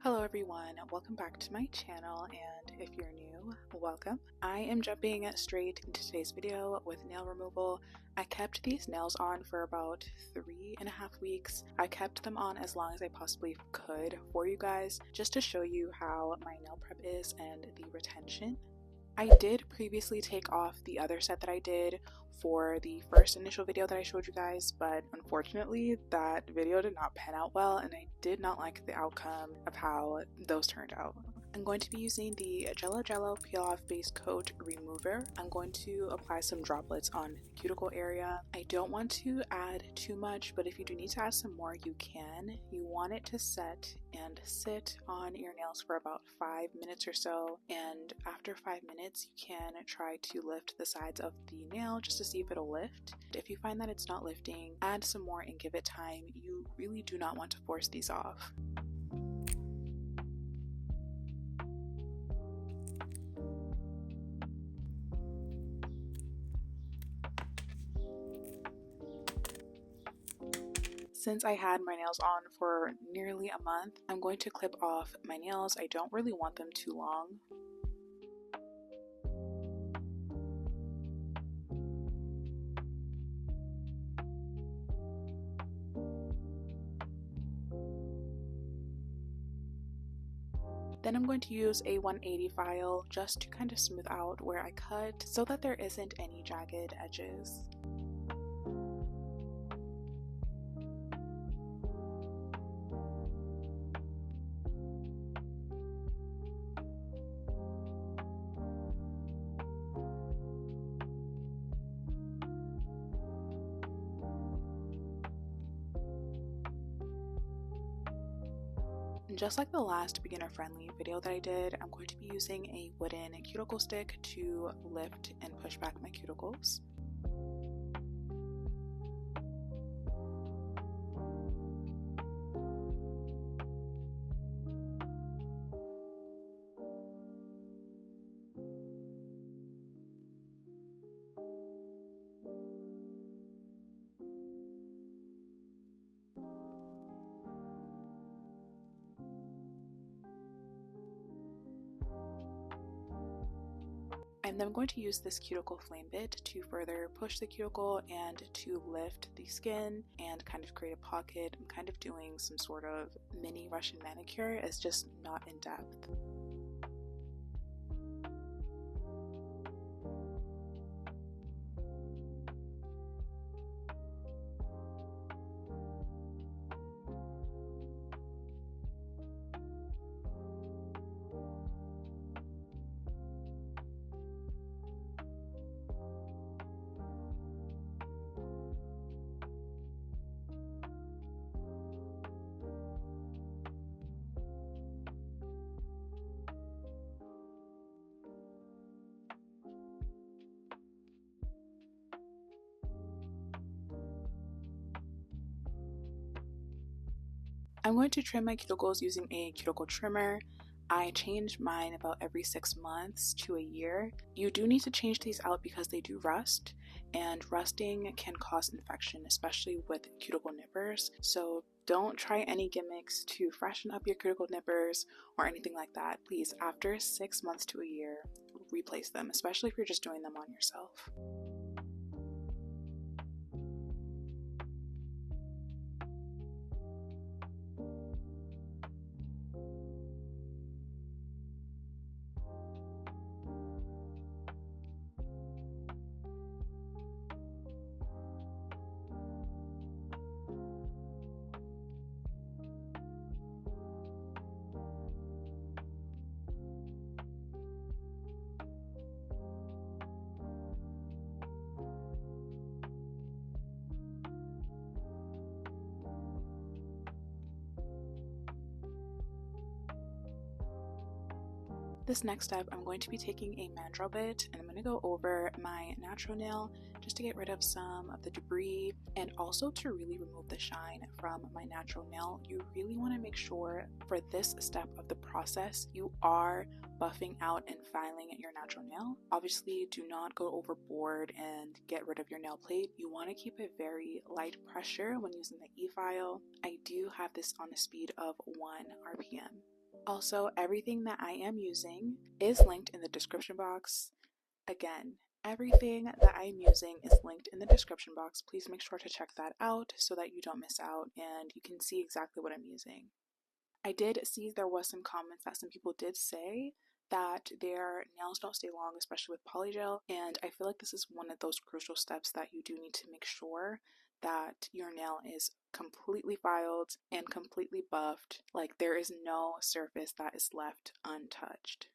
Hello everyone, welcome back to my channel, and if you're new, welcome. I am jumping straight into today's video with nail removal. I kept these nails on for about 3.5 weeks. I kept them on as long as I possibly could for you guys, just to show you how my nail prep is and the retention. I did previously take off the other set that I did for the first initial video that I showed you guys, but unfortunately that video did not pan out well and I did not like the outcome of how those turned out. I'm going to be using the Jello Peel Off Base Coat Remover. I'm going to apply some droplets on the cuticle area. I don't want to add too much, but if you do need to add some more, you can. You want it to set and sit on your nails for about 5 minutes or so, and after 5 minutes you can try to lift the sides of the nail just to see if it'll lift. If you find that it's not lifting, add some more and give it time. You really do not want to force these off. Since I had my nails on for nearly a month, I'm going to clip off my nails. I don't really want them too long. Then I'm going to use a 180 file just to kind of smooth out where I cut so that there isn't any jagged edges. Just like the last beginner-friendly video that I did, I'm going to be using a wooden cuticle stick to lift and push back my cuticles. And then I'm going to use this cuticle flame bit to further push the cuticle and to lift the skin and kind of create a pocket. I'm kind of doing some sort of mini Russian manicure. It's just not in depth. I'm going to trim my cuticles using a cuticle trimmer. I change mine about every 6 months to a year. You do need to change these out because they do rust, and rusting can cause infection, especially with cuticle nippers. So don't try any gimmicks to freshen up your cuticle nippers or anything like that. Please, after 6 months to a year, replace them, especially if you're just doing them on yourself. This next step, I'm going to be taking a mandrel bit and I'm going to go over my natural nail just to get rid of some of the debris and also to really remove the shine from my natural nail. You really want to make sure for this step of the process you are buffing out and filing your natural nail. Obviously, do not go overboard and get rid of your nail plate. You want to keep a very light pressure when using the e-file. I do have this on a speed of 1 RPM. Also, everything that I am using is linked in the description box. Again, everything that I am using is linked in the description box. Please make sure to check that out so that you don't miss out and you can see exactly what I'm using. I did see there was some comments that some people did say that their nails don't stay long, especially with polygel, and I feel like this is one of those crucial steps that you do need to make sure that your nail is completely filed and completely buffed, like there is no surface that is left untouched.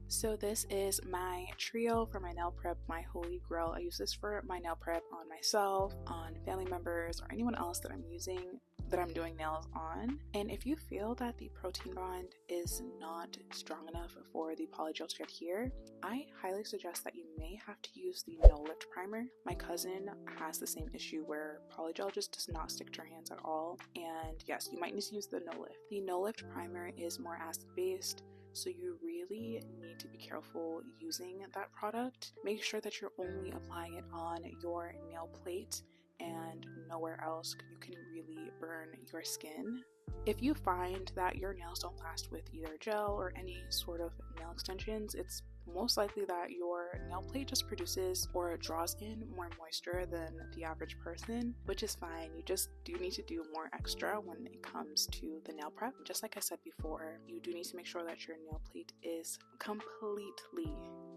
So this is my trio for my nail prep, my holy grail. I use this for my nail prep on myself, on family members, or anyone else that I'm doing nails on. And if you feel that the protein bond is not strong enough for the polygel to adhere, I highly suggest that you may have to use the no lift primer. My cousin has the same issue where polygel just does not stick to her hands at all, and yes, you might need to use the no lift. The no lift primer is more acid based, so you really need to be careful using that product. Make sure that you're only applying it on your nail plate and nowhere else. You can really burn your skin. If you find that your nails don't last with either gel or any sort of nail extensions, it's most likely that your nail plate just produces or draws in more moisture than the average person, which is fine. You just do need to do more extra when it comes to the nail prep. Just like I said before, you do need to make sure that your nail plate is completely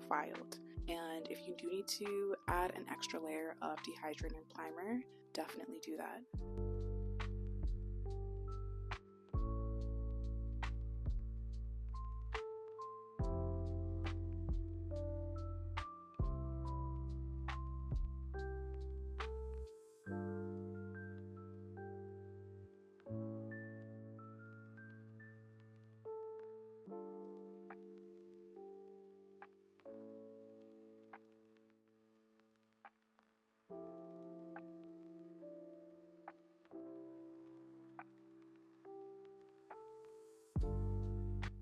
filed. And if you do need to add an extra layer of dehydrating primer, definitely do that.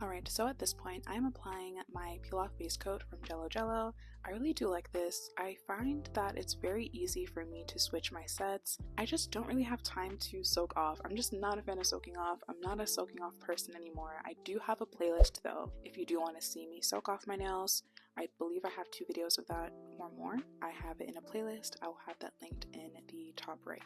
Alright, so at this point, I'm applying my peel-off base coat from Jello Jello. I really do like this. I find that it's very easy for me to switch my sets. I just don't really have time to soak off. I'm just not a fan of soaking off. I'm not a soaking off person anymore. I do have a playlist though, if you do want to see me soak off my nails. I believe I have 2 videos of that or more. I have it in a playlist. I'll have that linked in the top right.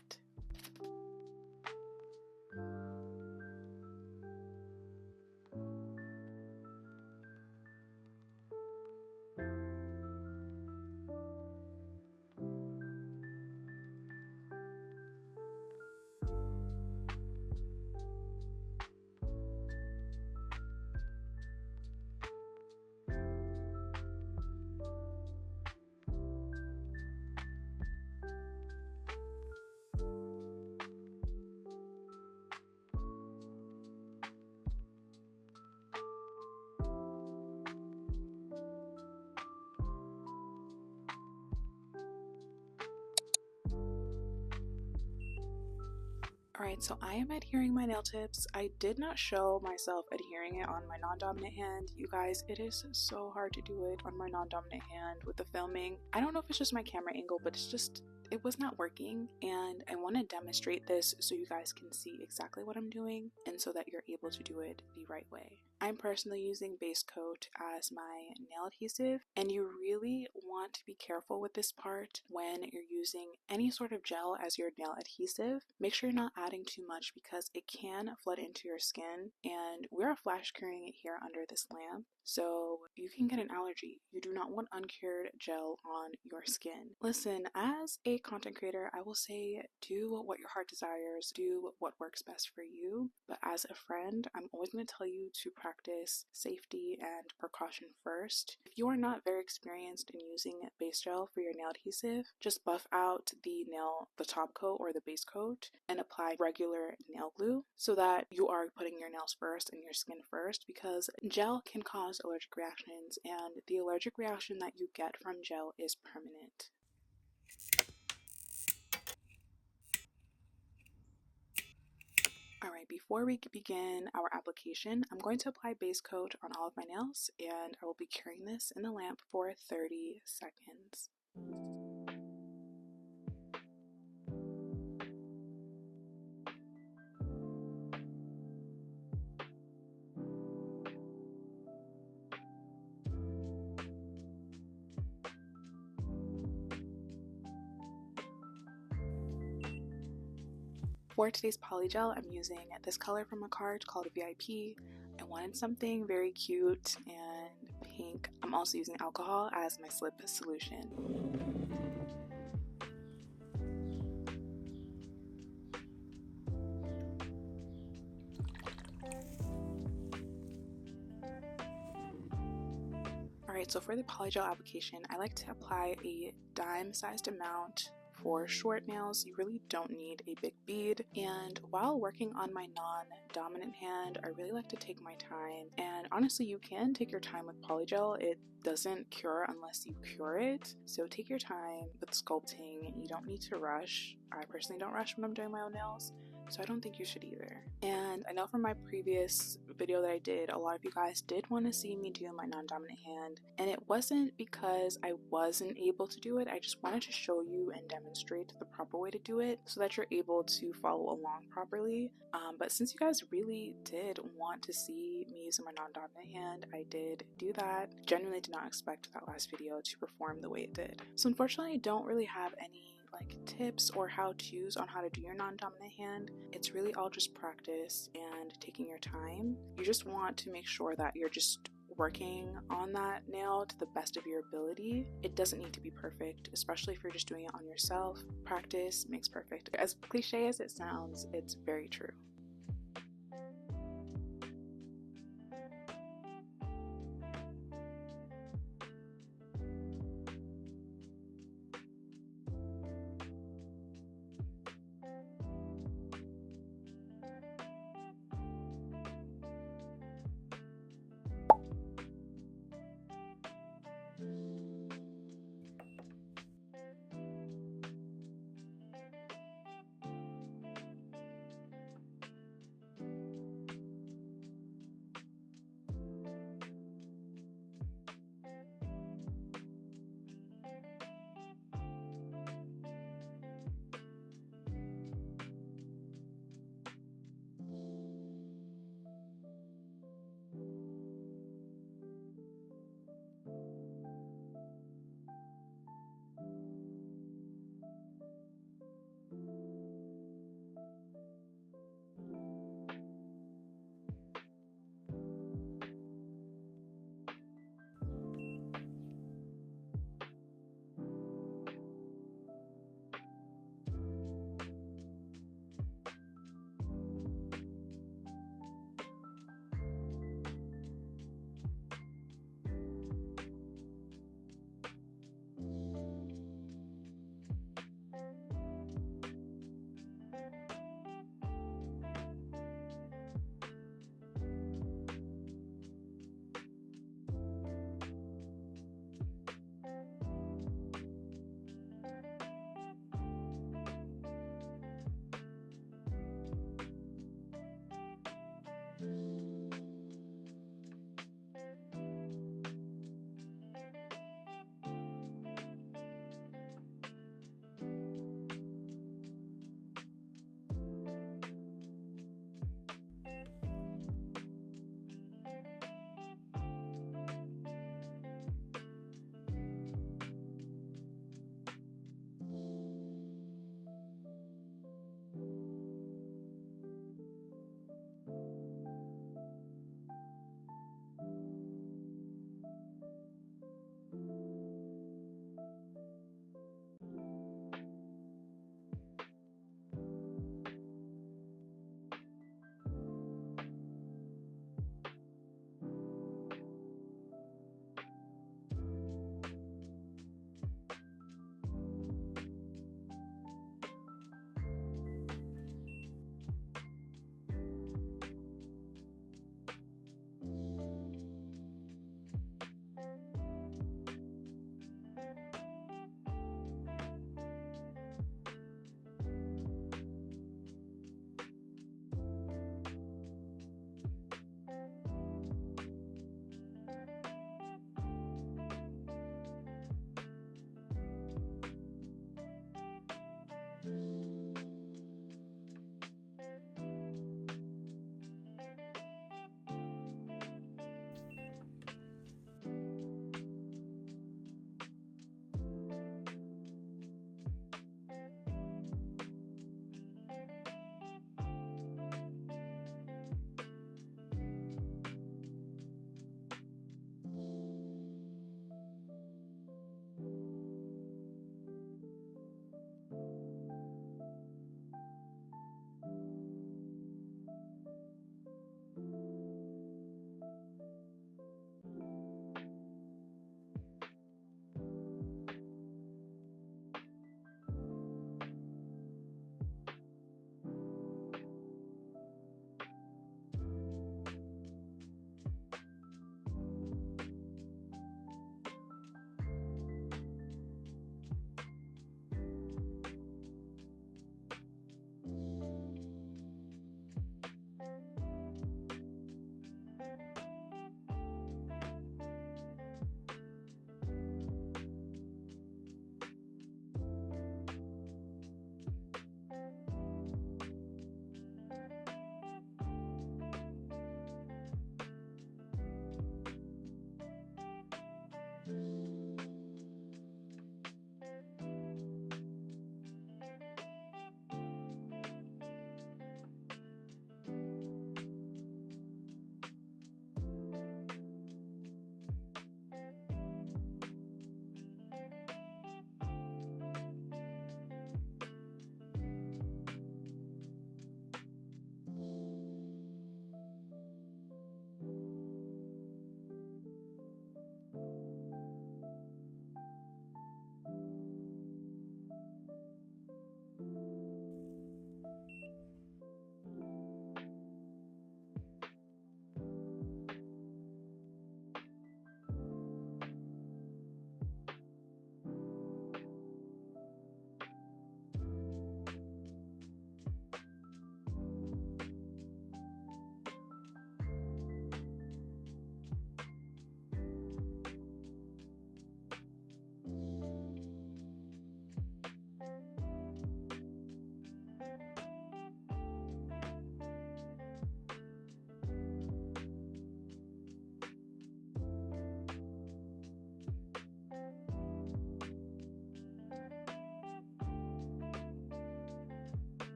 Alright, so I am adhering my nail tips. I did not show myself adhering it on my non-dominant hand. You guys, it is so hard to do it on my non-dominant hand with the filming. I don't know if it's just my camera angle, but it was not working, and I want to demonstrate this so you guys can see exactly what I'm doing and so that you're able to do it the right way. I'm personally using base coat as my nail adhesive, and you really want to be careful with this part when you're using any sort of gel as your nail adhesive. Make sure you're not adding too much because it can flood into your skin, and we're flash curing it here under this lamp, so you can get an allergy. You do not want uncured gel on your skin. Listen, as a content creator, I will say do what your heart desires, do what works best for you, but as a friend, I'm always going to tell you to practice safety and precaution first. If you are not very experienced in using base gel for your nail adhesive, just buff out the top coat or the base coat and apply regular nail glue so that you are putting your nails first and your skin first, because gel can cause allergic reactions, and the allergic reaction that you get from gel is permanent. Alright, Alright, before we begin our application, I'm going to apply base coat on all of my nails, and I will be curing this in the lamp for 30 seconds. For today's polygel, I'm using this color from Makartt called VIP. I wanted something very cute and pink. I'm also using alcohol as my slip solution. Alright, so for the polygel application, I like to apply a dime-sized amount. For short nails, you really don't need a big bead, and while working on my non-dominant hand, I really like to take my time. And honestly, you can take your time with polygel. It doesn't cure unless you cure it, so take your time with sculpting. You don't need to rush. I personally don't rush when I'm doing my own nails, so I don't think you should either. And I know from my previous video that I did, a lot of you guys did want to see me do my non-dominant hand, and it wasn't because I wasn't able to do it. I just wanted to show you and demonstrate the proper way to do it so that you're able to follow along properly. But since you guys really did want to see me using my non-dominant hand, I did do that. Genuinely did not expect that last video to perform the way it did. So unfortunately, I don't really have any tips or how-tos on how to do your non-dominant hand. It's really all just practice and taking your time. You just want to make sure that you're just working on that nail to the best of your ability. It doesn't need to be perfect, especially if you're just doing it on yourself. Practice makes perfect. As cliche as it sounds, it's very true.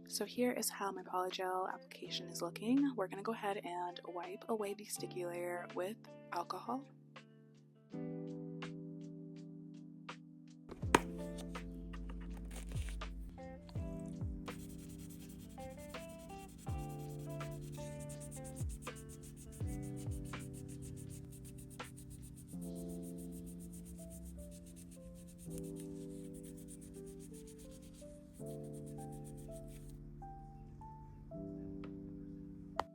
So here is how my polygel application is looking. We're going to go ahead and wipe away the sticky layer with alcohol.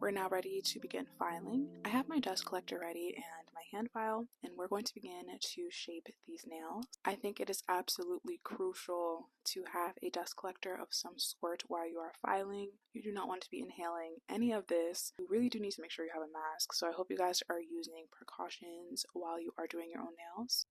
We're now ready to begin filing. I have my dust collector ready and my hand file, and we're going to begin to shape these nails. I think it is absolutely crucial to have a dust collector of some sort while you are filing. You do not want to be inhaling any of this. You really do need to make sure you have a mask, so I hope you guys are using precautions while you are doing your own nails.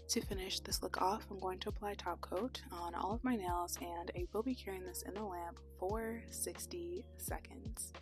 To finish this look off, I'm going to apply top coat on all of my nails, and I will be curing this in the lamp for 60 seconds.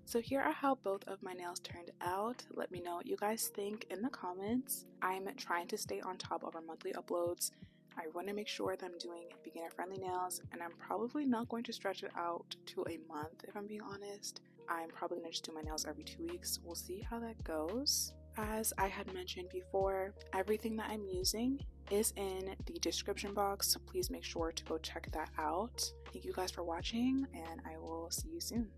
So here are how both of my nails turned out. Let me know what you guys think in the comments. I'm trying to stay on top of our monthly uploads. I want to make sure that I'm doing beginner friendly nails, and I'm probably not going to stretch it out to a month if I'm being honest. I'm probably going to just do my nails every 2 weeks. We'll see how that goes. As I had mentioned before, everything that I'm using is in the description box, so please make sure to go check that out. Thank you guys for watching, and I will see you soon.